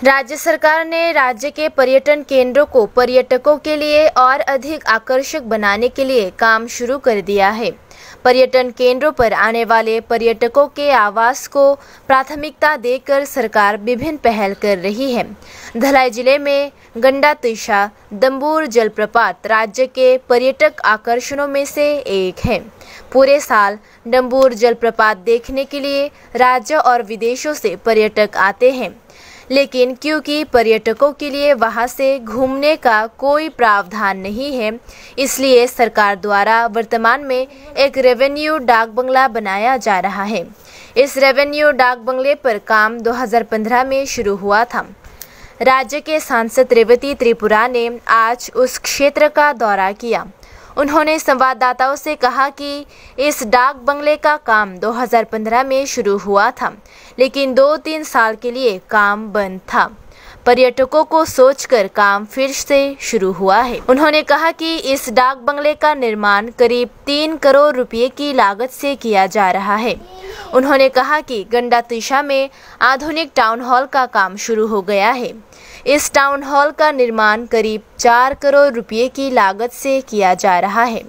राज्य सरकार ने राज्य के पर्यटन केंद्रों को पर्यटकों के लिए और अधिक आकर्षक बनाने के लिए काम शुरू कर दिया है। पर्यटन केंद्रों पर आने वाले पर्यटकों के आवास को प्राथमिकता देकर सरकार विभिन्न पहल कर रही है। धलाई जिले में गंडा तिशा दंबूर जलप्रपात राज्य के पर्यटक आकर्षणों में से एक है। पूरे साल डंबूर जलप्रपात देखने के लिए राज्य और विदेशों से पर्यटक आते हैं, लेकिन क्योंकि पर्यटकों के लिए वहां से घूमने का कोई प्रावधान नहीं है, इसलिए सरकार द्वारा वर्तमान में एक रेवेन्यू डाक बंगला बनाया जा रहा है। इस रेवेन्यू डाक बंगले पर काम 2015 में शुरू हुआ था। राज्य के सांसद रेवती त्रिपुरा ने आज उस क्षेत्र का दौरा किया। उन्होंने संवाददाताओं से कहा कि इस डाक बंगले का काम 2015 में शुरू हुआ था, लेकिन 2-3 साल के लिए काम बंद था। पर्यटकों को सोचकर काम फिर से शुरू हुआ है। उन्होंने कहा कि इस डाक बंगले का निर्माण करीब 3 करोड़ रुपए की लागत से किया जा रहा है। उन्होंने कहा कि गंडा तिशा में आधुनिक टाउन हॉल का काम शुरू हो गया है। इस टाउन हॉल का निर्माण करीब 4 करोड़ रुपए की लागत से किया जा रहा है।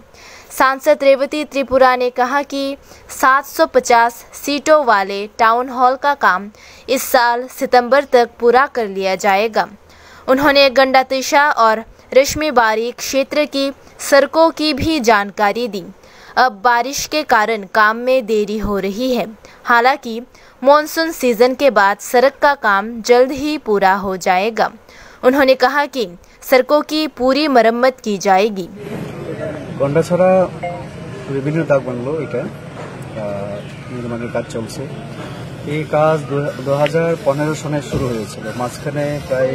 सांसद रेवती त्रिपुरा ने कहा कि 750 सीटों वाले टाउन हॉल का काम इस साल सितंबर तक पूरा कर लिया जाएगा। उन्होंने गंडा तिशा और रेशमीबाड़ी क्षेत्र की सड़कों की भी जानकारी दी। अब बारिश के कारण काम में देरी हो रही है। हालांकि मॉनसून सीजन के बाद सड़क का काम जल्द ही पूरा हो जाएगा। उन्होंने कहा कि सड़कों की पूरी मरम्मत की जाएगी। गंडाछड़ा रेवेन्यू डाक बांगलो এটা নির্মাণের কাজ চলছে। এই কাজ 2015 সনে শুরু হয়েছিল, মাঝখানে প্রায়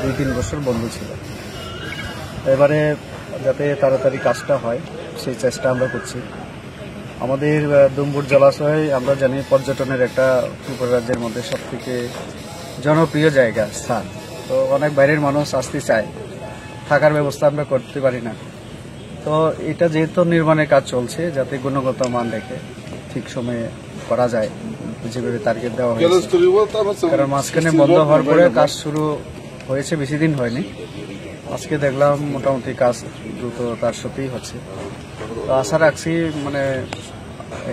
2-3 বছর বন্ধ ছিল। এবারে যাতে তাড়াতাড়ি কাজটা হয় সেই চেষ্টা আমরা করছি। আমাদের ডুম্বুর জলাশয় আমরা জানি পর্যটনের একটা ত্রিপুরা রাজ্যের মধ্যে সবথেকে জনপ্রিয় জায়গা স্থান। তো অনেক বাইরের মানুষ আসতে চায়, থাকার ব্যবস্থা আমরা করতে পারি না। তো এটা যেহেতু নির্মাণের কাজ চলছে, যাতে গুণগত মান রেখে ঠিক সময়ে করা যায় যেভাবে টার্গেট দেওয়া হয়েছে। কারণ মাঝখানে বন্ধ হওয়ার পরে কাজ শুরু হয়েছে, বেশি দিন হয়নি। আজকে দেখলাম মোটামুটি কাজ দ্রুততার সাথেই হচ্ছে। তো আশা রাখছি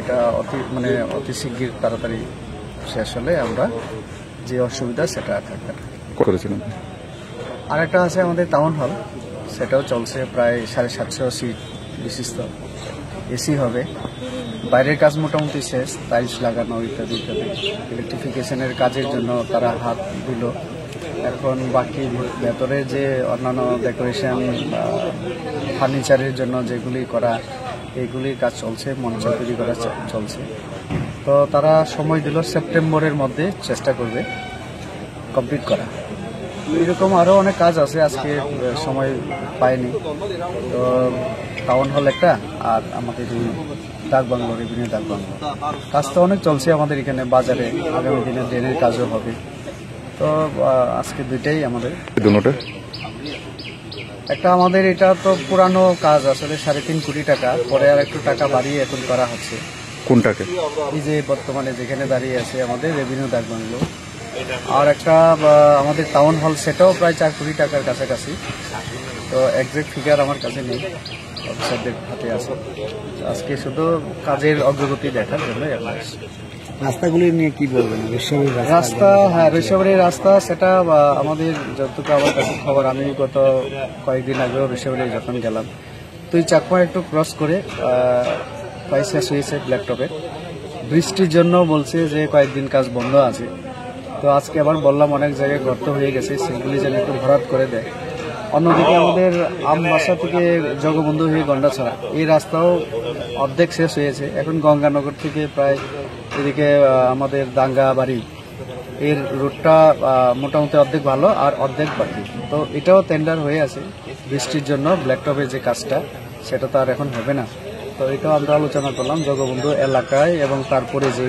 এটা অতি শিগগির তাড়াতাড়ি শেষ হলে আমরা যে অসুবিধা সেটা থাকবে না। আর একটা আছে আমাদের টাউন হল, সেটাও চলছে, প্রায় 750 সিট বিশিষ্ট, এসি হবে। বাইরের কাজ মোটামুটি শেষ, টাইলস লাগানো ইত্যাদি ইত্যাদি। ইলেকট্রিফিকেশনের কাজের জন্য তারা হাত দিল। এখন বাকি ভেতরে যে অন্যান্য ডেকোরেশন ফার্নিচারের জন্য যেগুলি করা, এইগুলির কাজ চলছে, মঞ্চ তৈরি করা চলছে। তো তারা সময় দিল, সেপ্টেম্বরের মধ্যে চেষ্টা করবে কমপ্লিট করা। এরকম আরও অনেক কাজ আছে, আজকে সময় পাইনি। তো টাউন হল একটা, আর আমাদের এই ডাক বাংলো, রেভিনিউ ডাক বাংলো, কাজ তো অনেক চলছে আমাদের এখানে। বাজারে আগামী দিনে ড্রেনের কাজও হবে। তো আজকে দুইটাই আমাদের। একটা আমাদের এটা তো পুরানো কাজ, আসলে 3.5 কোটি টাকা, পরে আর একটু টাকা বাড়িয়ে এখন করা হচ্ছে। কোনটাকে? এই যে বর্তমানে যেখানে দাঁড়িয়ে আছে আমাদের রেভিনিউ ডাক বাংলো। আর একটা আমাদের টাউন হল, সেটাও প্রায় 4 কোটি টাকার কাছাকাছি। তো এক্সাক্ট ফিগার আমার কাছে নেই, অফিসারদের হাতে আছে। আজকে শুধু কাজের অগ্রগতি দেখার জন্য রাস্তাগুলি নিয়ে কি বলবেন? রাস্তা, হ্যাঁ, ঋষভবাড়ির রাস্তা, সেটা আমাদের যতটুকু আমার কাছে খবর, আমি গত কয়েকদিন আগেও ঋষভবাড়ি যখন গেলাম, তুই চাকমা একটু ক্রস করে প্রায় শেষ হয়েছে ব্ল্যাকটপে। বৃষ্টির জন্য বলছে যে কয়েকদিন কাজ বন্ধ আছে। তো আজকে আবার বললাম অনেক জায়গায় গর্ত হয়ে গেছে, সেগুলি যেন একটু ভরাট করে দেয়। অন্যদিকে আমাদের আমবাসা থেকে জগবন্ধু হয়ে গন্ডাছড়া, এই রাস্তাও অর্ধেক শেষ হয়েছে। এখন গঙ্গানগর থেকে প্রায় এদিকে আমাদের দাঙ্গা বাড়ি, এর রুটটা মোটামুটি অর্ধেক ভালো আর অর্ধেক বাকি। তো এটাও টেন্ডার হয়ে আছে। বৃষ্টির জন্য ব্ল্যাকটপের যে কাজটা, সেটা তো আর এখন হবে না। তো এটাও আমরা আলোচনা করলাম জগবন্ধু এলাকায় এবং তারপরে যে